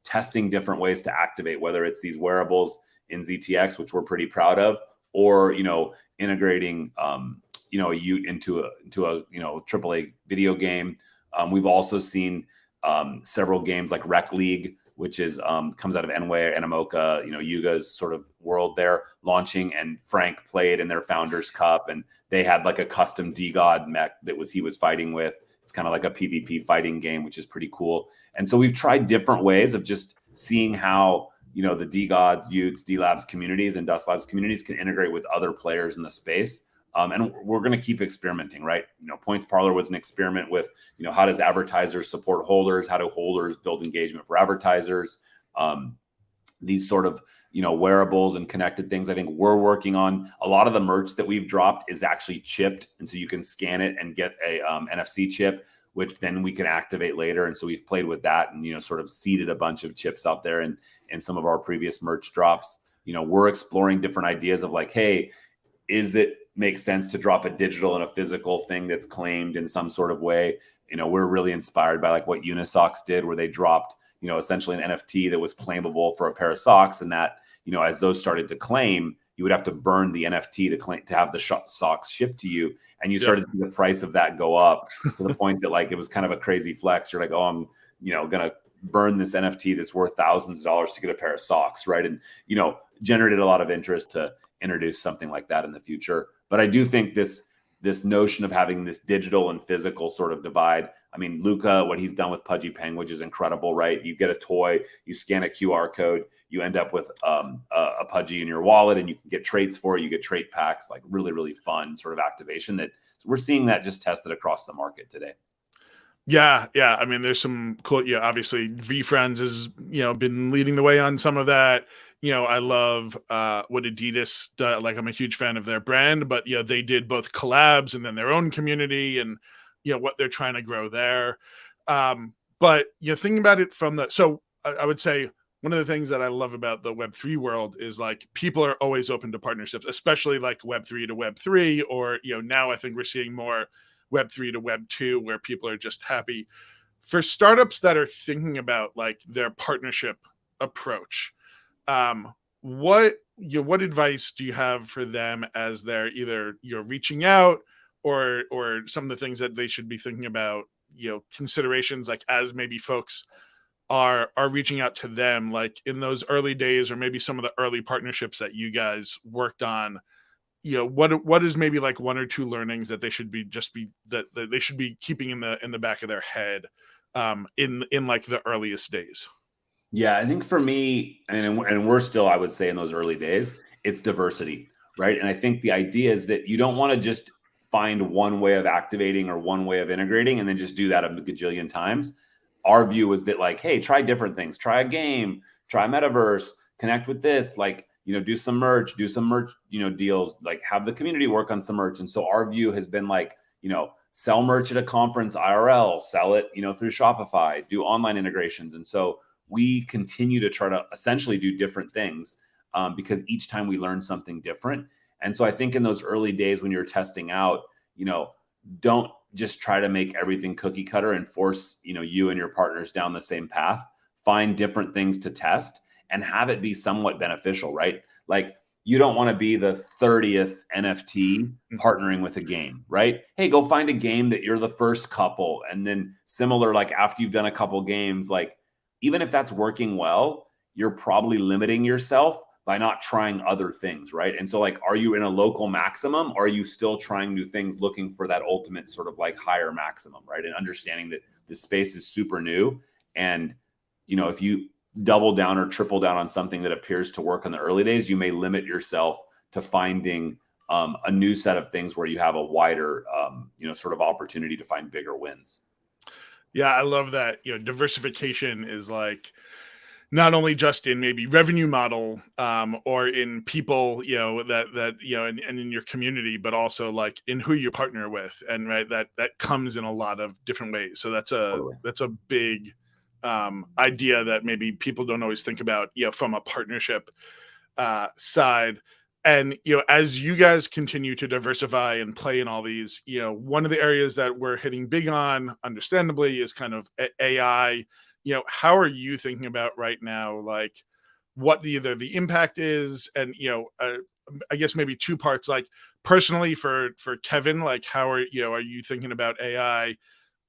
[SPEAKER 2] testing different ways to activate, whether it's these wearables in ZTX, which we're pretty proud of, or, integrating, a Ute into a AAA video game. We've also seen several games like Rec League, which is comes out of Enway, Animoca, Yuga's sort of world there, launching, and Frank played in their Founders Cup, and they had like a custom D-God mech he was fighting with. It's kind of like a PvP fighting game, which is pretty cool. And so we've tried different ways of just seeing how, the D-Gods, Utes, D-Labs communities and Dust Labs communities can integrate with other players in the space. And we're going to keep experimenting, right? Points Parlor was an experiment with, how does advertisers support holders? How do holders build engagement for advertisers? These sort of, wearables and connected things. I think we're working on a lot of the merch that we've dropped is actually chipped. And so you can scan it and get a NFC chip, which then we can activate later. And so we've played with that and, sort of seeded a bunch of chips out there in some of our previous merch drops. We're exploring different ideas of like, hey, is it make sense to drop a digital and a physical thing that's claimed in some sort of way? We're really inspired by like what Unisocks did, where they dropped, essentially an NFT that was claimable for a pair of socks. And that, as those started to claim, you would have to burn the NFT to have the socks shipped to you. And you started to see the price of that go up to the point that like, it was kind of a crazy flex. You're like, oh, I'm, going to burn this NFT that's worth thousands of dollars to get a pair of socks. Right. And, generated a lot of interest to introduce something like that in the future. But I do think this notion of having this digital and physical sort of divide. I mean, Luca, what he's done with Pudgy Penguin is incredible, right? You get a toy, you scan a QR code, you end up with a Pudgy in your wallet, and you can get traits for it. You get trait packs, like really, really fun sort of activation that we're seeing that just tested across the market today.
[SPEAKER 1] Yeah. I mean, there's some cool. Yeah, obviously, VFriends has been leading the way on some of that. I love what Adidas does. Like, I'm a huge fan of their brand, but they did both collabs and then their own community, and what they're trying to grow there. But thinking about it from I would say one of the things that I love about the Web3 world is like people are always open to partnerships, especially like Web3 to Web3, or now I think we're seeing more Web3 to Web2, where people are just happy. For startups that are thinking about like their partnership approach, what advice do you have for them as they're either reaching out, or some of the things that they should be thinking about, considerations, like as maybe folks are reaching out to them, like in those early days, or maybe some of the early partnerships that you guys worked on? What is maybe like one or two learnings that they should be that they should be keeping in the back of their head, in like the earliest days?
[SPEAKER 2] Yeah, I think for me, and we're still, I would say, in those early days, it's diversity, right? And I think the idea is that you don't want to just find one way of activating or one way of integrating and then just do that a gajillion times. Our view was that, like, hey, try different things, try a game, try metaverse, connect with this, like, do some merch, deals, like have the community work on some merch. And so our view has been like, sell merch at a conference IRL, sell it, through Shopify, do online integrations. And so we continue to try to essentially do different things, because each time we learn something different. And so I think in those early days when you're testing out, don't just try to make everything cookie cutter and force, you and your partners down the same path. Find different things to test and have it be somewhat beneficial, right? Like, you don't want to be the 30th NFT partnering with a game, right? Hey, go find a game that you're the first couple. And then similar, like after you've done a couple games, like, even if that's working well, you're probably limiting yourself by not trying other things, right? And so, like, are you in a local maximum? Or are you still trying new things, looking for that ultimate sort of like higher maximum, right? And understanding that the space is super new. And, if you double down or triple down on something that appears to work in the early days, you may limit yourself to finding a new set of things where you have a wider, sort of opportunity to find bigger wins.
[SPEAKER 1] Yeah, I love that. Diversification is like not only just in maybe revenue model, or in people, and in your community, but also like in who you partner with, and right, that comes in a lot of different ways. So
[SPEAKER 2] Totally.
[SPEAKER 1] that's a big idea that maybe people don't always think about, from a partnership side. And as you guys continue to diversify and play in all these, one of the areas that we're hitting big on, understandably, is kind of AI. How are you thinking about right now, like what either the impact is, and I guess maybe two parts, like personally for Kevin, like how are you thinking about AI,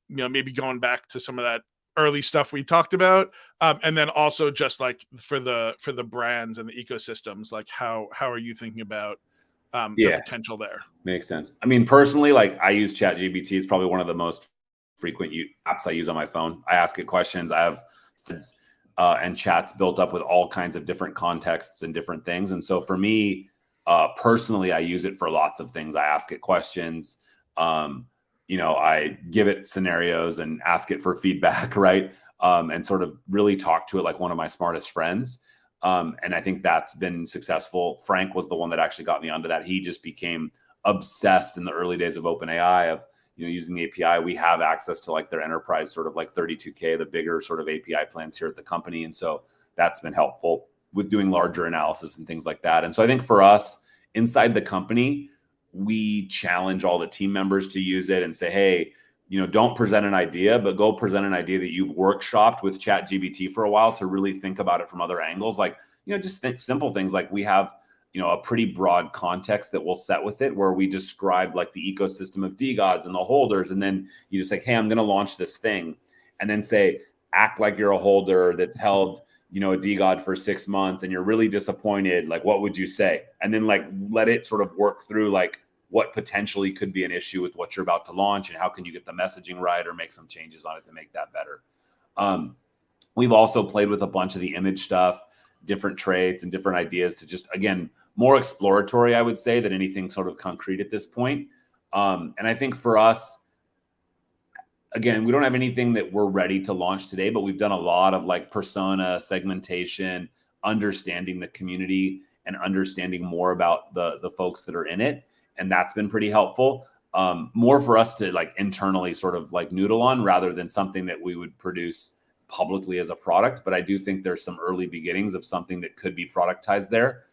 [SPEAKER 1] maybe going back to some of that early stuff we talked about, and then also just like for the brands and the ecosystems, like how are you thinking about the
[SPEAKER 2] Yeah,
[SPEAKER 1] potential there?
[SPEAKER 2] makes sense. I mean, personally, like, I use ChatGPT. It's probably one of the most frequent apps I use on my phone. I ask it questions. I have threads, and chats built up with all kinds of different contexts and different things. And so for me, personally, I use it for lots of things. I ask it questions. I give it scenarios and ask it for feedback, right? And sort of really talk to it like one of my smartest friends. And I think that's been successful. Frank was the one that actually got me onto that. He just became obsessed in the early days of OpenAI of, using the API. We have access to like their enterprise sort of like 32K, the bigger sort of API plans here at the company. And so that's been helpful with doing larger analysis and things like that. And so I think for us inside the company, we challenge all the team members to use it and say, hey, don't present an idea, but go present an idea that you've workshopped with ChatGPT for a while to really think about it from other angles. Like, just think simple things like we have, a pretty broad context that we'll set with it, where we describe like the ecosystem of Degods and the holders. And then you just like, hey, I'm going to launch this thing, and then say, act like you're a holder that's held, a Degod for 6 months and you're really disappointed. Like, what would you say? And then like, let it sort of work through like what potentially could be an issue with what you're about to launch, and how can you get the messaging right or make some changes on it to make that better. We've also played with a bunch of the image stuff, different traits and different ideas to just, again, more exploratory, I would say, than anything sort of concrete at this point. And I think for us, again, we don't have anything that we're ready to launch today, but we've done a lot of like persona segmentation, understanding the community and understanding more about the folks that are in it. And that's been pretty helpful. More for us to like internally sort of like noodle on rather than something that we would produce publicly as a product. But I do think there's some early beginnings of something that could be productized there.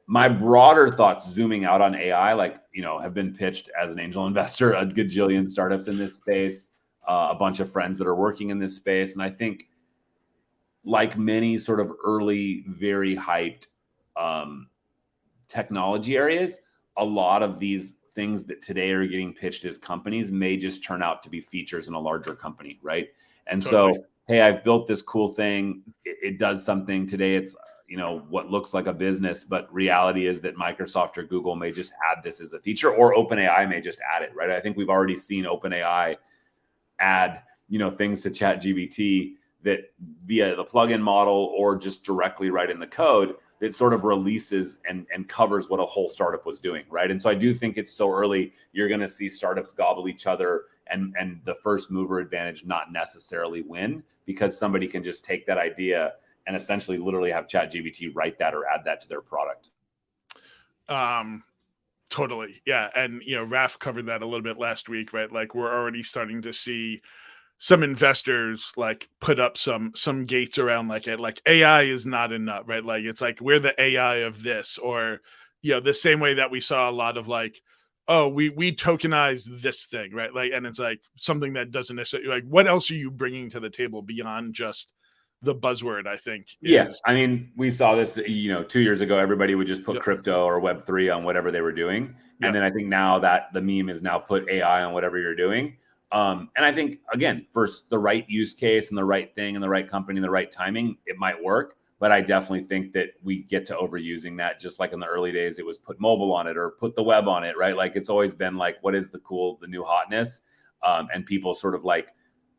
[SPEAKER 2] My broader thoughts zooming out on AI, like, you know, have been pitched as an angel investor, a gajillion startups in this space, a bunch of friends that are working in this space. And I think like many sort of early, very hyped technology areas, a lot of these things that today are getting pitched as companies may just turn out to be features in a larger company, right? And
[SPEAKER 1] Totally.
[SPEAKER 2] so, hey, I've built this cool thing. It does something today. It's, you know, what looks like a business, but reality is that Microsoft or Google may just add this as a feature, or OpenAI may just add it, right? I think we've already seen OpenAI add, you know, things to ChatGPT that via the plugin model or just directly right in the code that sort of releases and covers what a whole startup was doing, right? And so I do think it's so early, you're going to see startups gobble each other and the first mover advantage not necessarily win, because somebody can just take that idea and essentially literally have ChatGPT write that or add that to their product.
[SPEAKER 1] Totally. Yeah. And, you know, Raf covered that a little bit last week, right? Like we're already starting to see some investors like put up some gates around like it, like AI is not enough, right? Like it's like we're the AI of this, or you know, the same way that we saw a lot of like, oh, we tokenize this thing, right? Like, and it's like something that doesn't necessarily, like, what else are you bringing to the table beyond just the buzzword? I think
[SPEAKER 2] Yeah,
[SPEAKER 1] is,
[SPEAKER 2] I mean, we saw this, you know, 2 years ago, everybody would just put
[SPEAKER 1] yep,
[SPEAKER 2] crypto or Web3 on whatever they were doing. And
[SPEAKER 1] yep,
[SPEAKER 2] then I think now that the meme is now put AI on whatever you're doing. And I think, again, for the right use case and the right thing and the right company and the right timing, it might work. But I definitely think that we get to overusing that, just like in the early days, it was put mobile on it or put the web on it, right? Like it's always been like, what is the cool, the new hotness? And people sort of like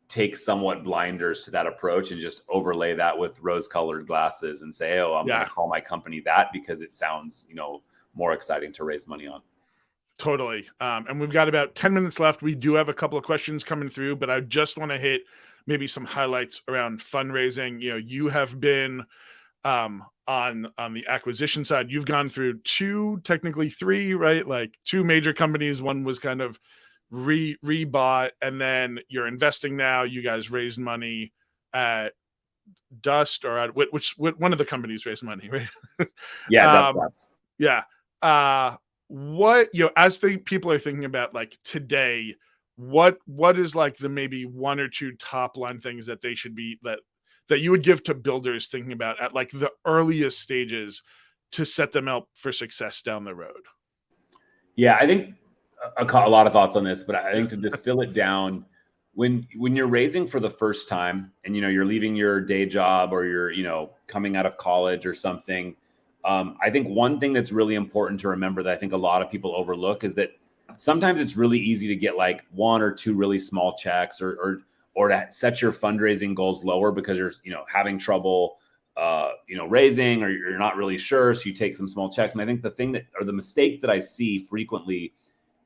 [SPEAKER 2] take somewhat blinders to that approach and just overlay that with rose-colored glasses and say, oh, I'm going
[SPEAKER 1] yeah,
[SPEAKER 2] to call my company that because it sounds, you know, more exciting to raise money on.
[SPEAKER 1] totally. And we've got about 10 minutes left. We do have a couple of questions coming through, but I just want to hit maybe some highlights around fundraising. You know, you have been on the acquisition side. You've gone through two, technically three, right? Like two major companies. One was kind of rebought, and then you're investing now. You guys raised money at Dust, or at which one of the companies raised money, right?
[SPEAKER 2] Yeah,
[SPEAKER 1] um,
[SPEAKER 2] that's
[SPEAKER 1] yeah. What, you know, as people are thinking about like today, what is like the maybe one or two top line things that they should be that you would give to builders thinking about at like the earliest stages to set them up for success down the road?
[SPEAKER 2] Yeah, I think a lot of thoughts on this, but I
[SPEAKER 1] Yeah.
[SPEAKER 2] think to distill it down, when you're raising for the first time and, you know, you're leaving your day job or you're, you know, coming out of college or something, I think one thing that's really important to remember that I think a lot of people overlook is that sometimes it's really easy to get like one or two really small checks or to set your fundraising goals lower because you're, you know, having trouble you know, raising, or you're not really sure, so you take some small checks. And I think the thing that, or the mistake that I see frequently,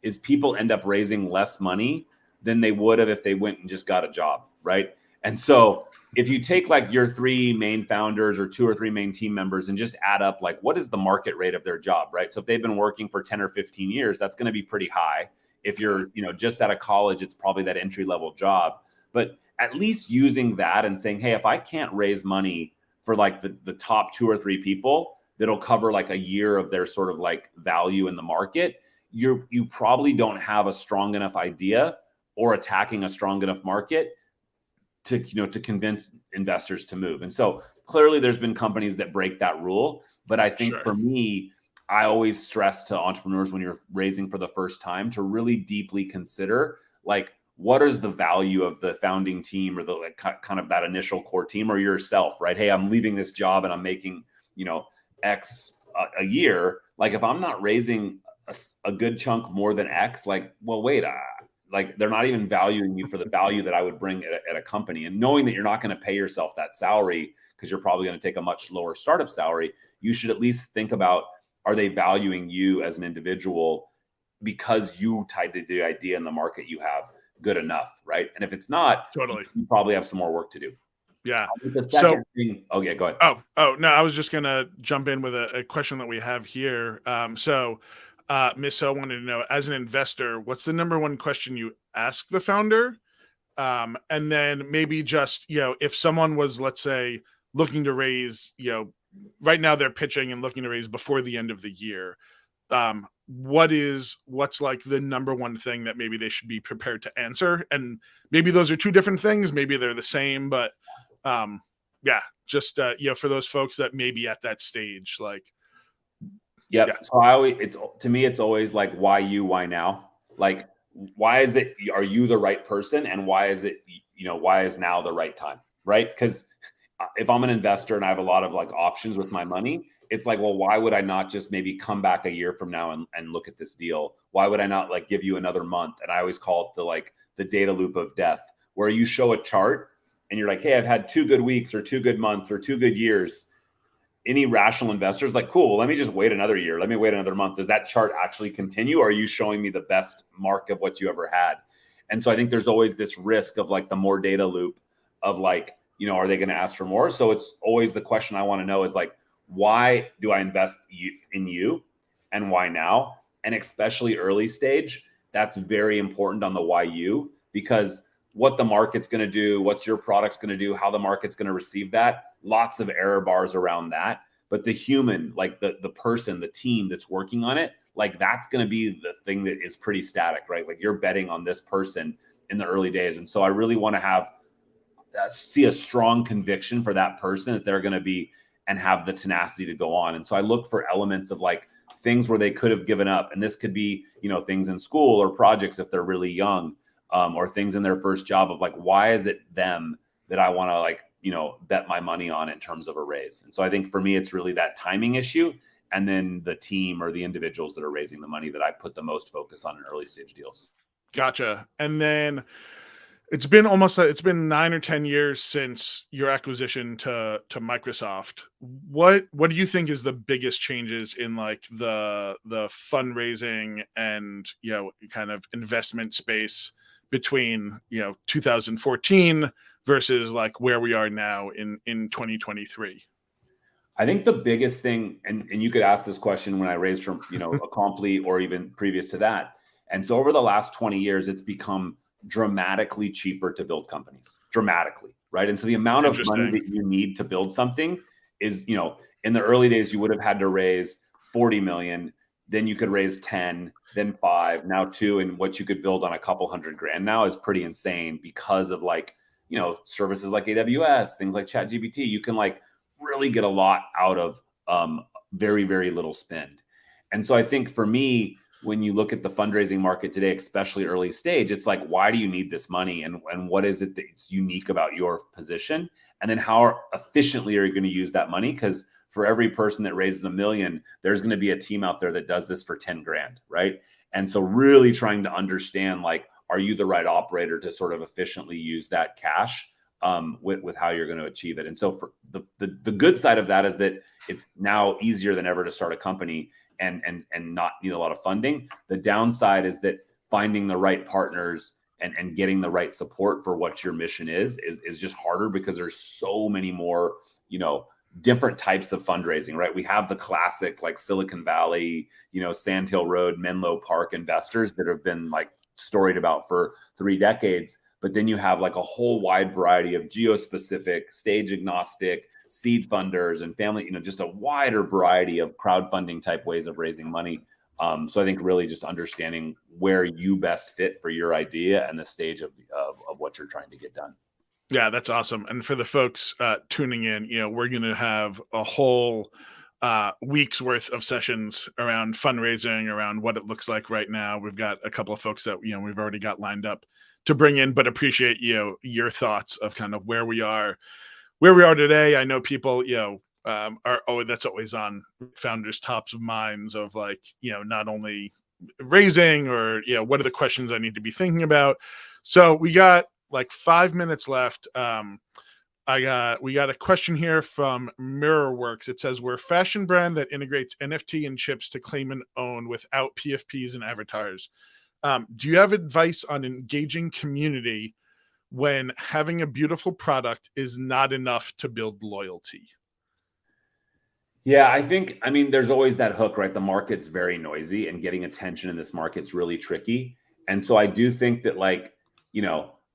[SPEAKER 2] is people end up raising less money than they would have if they went and just got a job, right? And so if you take like your three main founders or two or three main team members and just add up like what is the market rate of their job, right? So if they've been working for 10 or 15 years, that's going to be pretty high. If you're, you know, just out of college, it's probably that entry level job. But at least using that and saying, hey, if I can't raise money for like the top two or three people that'll cover like a year of their sort of like value in the market, you probably don't have a strong enough idea or attacking a strong enough market to, you know, to convince investors to move. And so clearly there's been companies that break that rule. But I think
[SPEAKER 1] Sure.
[SPEAKER 2] for me, I always stress to entrepreneurs when you're raising for the first time to really deeply consider like, what is the value of the founding team or the like kind of that initial core team or yourself, right? Hey, I'm leaving this job and I'm making, you know, X a year. Like if I'm not raising a good chunk more than X, like, well, wait, like they're not even valuing you for the value that I would bring at a company. And knowing that you're not going to pay yourself that salary because you're probably going to take a much lower startup salary, you should at least think about, are they valuing you as an individual because you tied to the idea in the market you have good enough, right? And if it's not,
[SPEAKER 1] Totally.
[SPEAKER 2] you probably have some more work to do.
[SPEAKER 1] Yeah.
[SPEAKER 2] The
[SPEAKER 1] So
[SPEAKER 2] second thing, okay, go ahead.
[SPEAKER 1] oh no, I was just gonna jump in with a question that we have here. Miss O wanted to know, as an investor, what's the number one question you ask the founder? And then maybe just, if someone was, let's say, looking to raise, right now they're pitching and looking to raise before the end of the year. What's like the number one thing that maybe they should be prepared to answer? And maybe those are two different things, maybe they're the same, but yeah, just for those folks that may be at that stage, like,
[SPEAKER 2] Yep.
[SPEAKER 1] yeah,
[SPEAKER 2] So to me, it's always like, why you, why now? Like, why is it, are you the right person? And why is it, why is now the right time? Right. Because if I'm an investor and I have a lot of like options with my money, it's like, well, why would I not just maybe come back a year from now and look at this deal? Why would I not like give you another month? And I always call it the data loop of death, where you show a chart and you're like, hey, I've had 2 good weeks or 2 good months or 2 good years. Any rational investor is like, cool, well, let me just wait another year. Let me wait another month. Does that chart actually continue? Or are you showing me the best mark of what you ever had? And so I think there's always this risk of like the more data loop of like, are they going to ask for more? So it's always the question I want to know is like, why do I invest in you and why now? And especially early stage, that's very important on the why you, because what the market's going to do, what your product's going to do, how the market's going to receive that, lots of error bars around that. But the human, like the person, the team that's working on it, like that's going to be the thing that is pretty static, right? Like you're betting on this person in the early days. And so I really want to see a strong conviction for that person that they're going to be and have the tenacity to go on. And so I look for elements of like things where they could have given up. And this could be, things in school or projects if they're really young, or things in their first job of like, why is it them that I want to like, bet my money on in terms of a raise? And so I think for me, it's really that timing issue. And then the team or the individuals that are raising the money that I put the most focus on in early stage deals.
[SPEAKER 1] gotcha. And then it's been 9 or 10 years since your acquisition to Microsoft. What do you think is the biggest changes in like the fundraising and kind of investment space between 2014 versus like where we are now in 2023?
[SPEAKER 2] I think the biggest thing, and you could ask this question when I raised from, Accompli or even previous to that. And so over the last 20 years, it's become dramatically cheaper to build companies, dramatically, right? And so the amount of money that you need to build something is, in the early days, you would have had to raise 40 million, then you could raise 10, then 5, now 2, and what you could build on a couple $100,000 now is pretty insane because of like, services like AWS, things like ChatGPT. You can like really get a lot out of very, very little spend. And so I think for me, when you look at the fundraising market today, especially early stage, it's like, why do you need this money? And what is it that's unique about your position? And then how efficiently are you going to use that money? Because for every person that raises $1 million, there's going to be a team out there that does this for 10 grand, right? And so really trying to understand, like, are you the right operator to sort of efficiently use that cash with how you're going to achieve it? And so for the good side of that is that it's now easier than ever to start a company and not need a lot of funding. The downside is that finding the right partners and getting the right support for what your mission is just harder because there's so many more, different types of fundraising, right? We have the classic like Silicon Valley, Sand Hill Road, Menlo Park investors that have been like storied about for 3 decades. But then you have like a whole wide variety of geo-specific, stage agnostic, seed funders and family, just a wider variety of crowdfunding type ways of raising money. So I think really just understanding where you best fit for your idea and the stage of what you're trying to get done.
[SPEAKER 1] Yeah, that's awesome. And for the folks tuning in, we're going to have a whole week's worth of sessions around fundraising, around what it looks like right now. We've got a couple of folks that we've already got lined up to bring in, but appreciate your thoughts of kind of where we are today. I know people that's always on founders' tops of minds of like not only raising or what are the questions I need to be thinking about. So we got like 5 minutes left. We got a question here from Mirrorworks. It says, we're a fashion brand that integrates NFT and chips to claim and own without PFPs and avatars. Do you have advice on engaging community when having a beautiful product is not enough to build loyalty?
[SPEAKER 2] Yeah, I mean, there's always that hook, right? The market's very noisy and getting attention in this market's really tricky. And so I do think that like,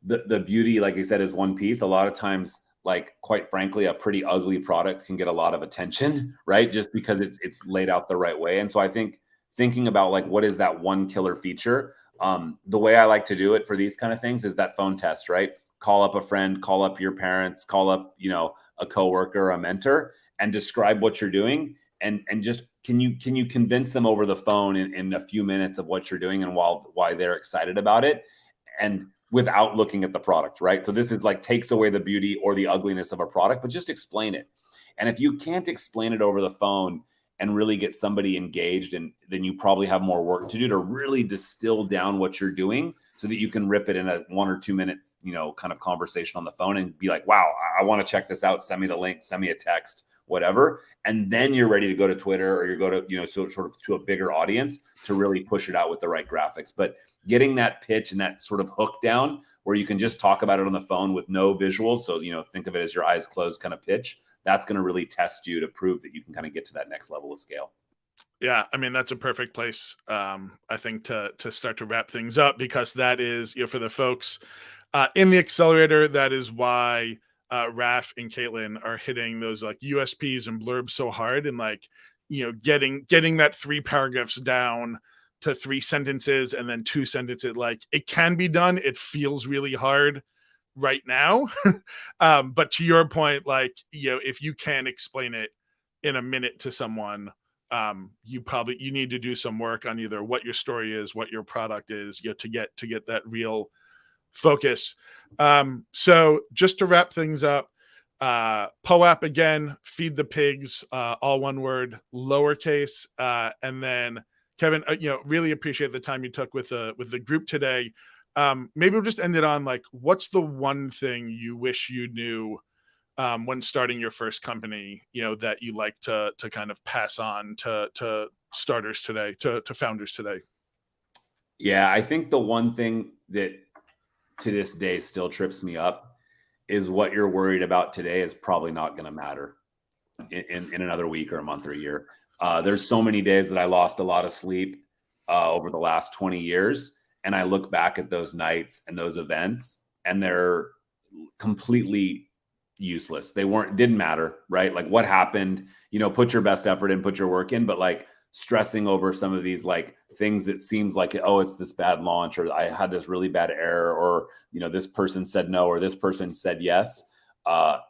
[SPEAKER 2] the beauty, like I said, is one piece. A lot of times, like quite frankly, a pretty ugly product can get a lot of attention, right? Just because it's laid out the right way. And so I think thinking about like what is that one killer feature? The way I like to do it for these kind of things is that phone test, right? Call up a friend, call up your parents, call up, a coworker, a mentor, and describe what you're doing, and just can you convince them over the phone in a few minutes of what you're doing and why they're excited about it, and without looking at the product, right? So this is like takes away the beauty or the ugliness of a product, but just explain it. And if you can't explain it over the phone and really get somebody engaged, and then you probably have more work to do to really distill down what you're doing so that you can rip it in a 1 or 2 minutes, kind of conversation on the phone and be like, wow, I want to check this out. Send me the link, send me a text, whatever. And then you're ready to go to Twitter, or you go to, sort of to a bigger audience to really push it out with the right graphics. But getting that pitch and that sort of hook down where you can just talk about it on the phone with no visuals. So, think of it as your eyes closed kind of pitch. That's going to really test you to prove that you can kind of get to that next level of scale.
[SPEAKER 1] Yeah, I mean, that's a perfect place, I think, to start to wrap things up, because that is, for the folks in the accelerator, that is why Raf and Caitlin are hitting those like USPs and blurbs so hard, and like, getting that 3 paragraphs down to 3 sentences and then 2 sentences. Like, it can be done. It feels really hard right now. But to your point, like, if you can explain it in a minute to someone, you need to do some work on either what your story is, what your product is, to get that real focus. So just to wrap things up, POAP again, feed the pigs, all one word, lowercase, and then Kevin, really appreciate the time you took with the group today. Maybe we'll just end it on like, what's the one thing you wish you knew when starting your first company, that you like to kind of pass on to starters today, to founders today?
[SPEAKER 2] Yeah, I think the one thing that to this day still trips me up is what you're worried about today is probably not going to matter in another week or a month or a year. There's so many days that I lost a lot of sleep over the last 20 years. And I look back at those nights and those events, and they're completely useless. Didn't matter, right? Like what happened, put your best effort in, put your work in, but like stressing over some of these like things that seems like, oh, it's this bad launch, or I had this really bad error, or, this person said no, or this person said yes.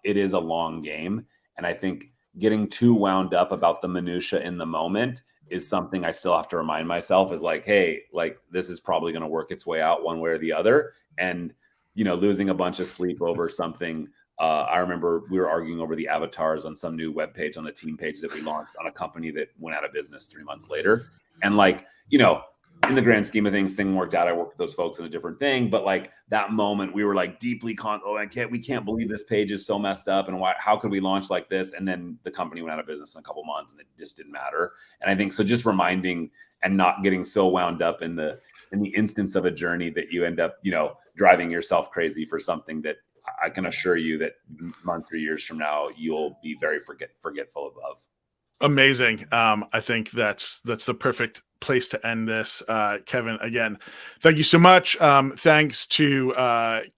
[SPEAKER 2] It is a long game. And I think getting too wound up about the minutia in the moment is something I still have to remind myself is like, hey, like this is probably going to work its way out one way or the other. And, losing a bunch of sleep over something. I remember we were arguing over the avatars on some new webpage on the team page that we launched on a company that went out of business 3 months later. And like, in the grand scheme of things, thing worked out. I worked with those folks in a different thing, but like that moment we were like deeply we can't believe this page is so messed up. And how could we launch like this? And then the company went out of business in a couple months and it just didn't matter. And I think so just reminding and not getting so wound up in the instance of a journey that you end up, driving yourself crazy for something that I can assure you that months or years from now, you'll be very forgetful of.
[SPEAKER 1] Amazing. I think that's the perfect place to end this. Kevin, again, thank you so much. Thanks to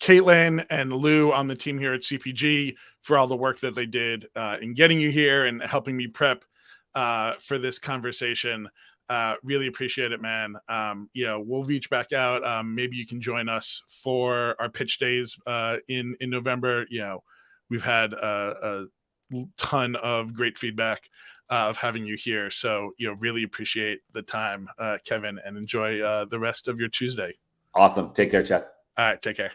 [SPEAKER 1] Caitlin and Lou on the team here at CPG for all the work that they did in getting you here and helping me prep for this conversation. Really appreciate it, man. We'll reach back out. Maybe you can join us for our pitch days in November. We've had a ton of great feedback of having you here. So, really appreciate the time, Kevin, and enjoy the rest of your Tuesday.
[SPEAKER 2] Awesome. Take care, Chad.
[SPEAKER 1] All right. Take care.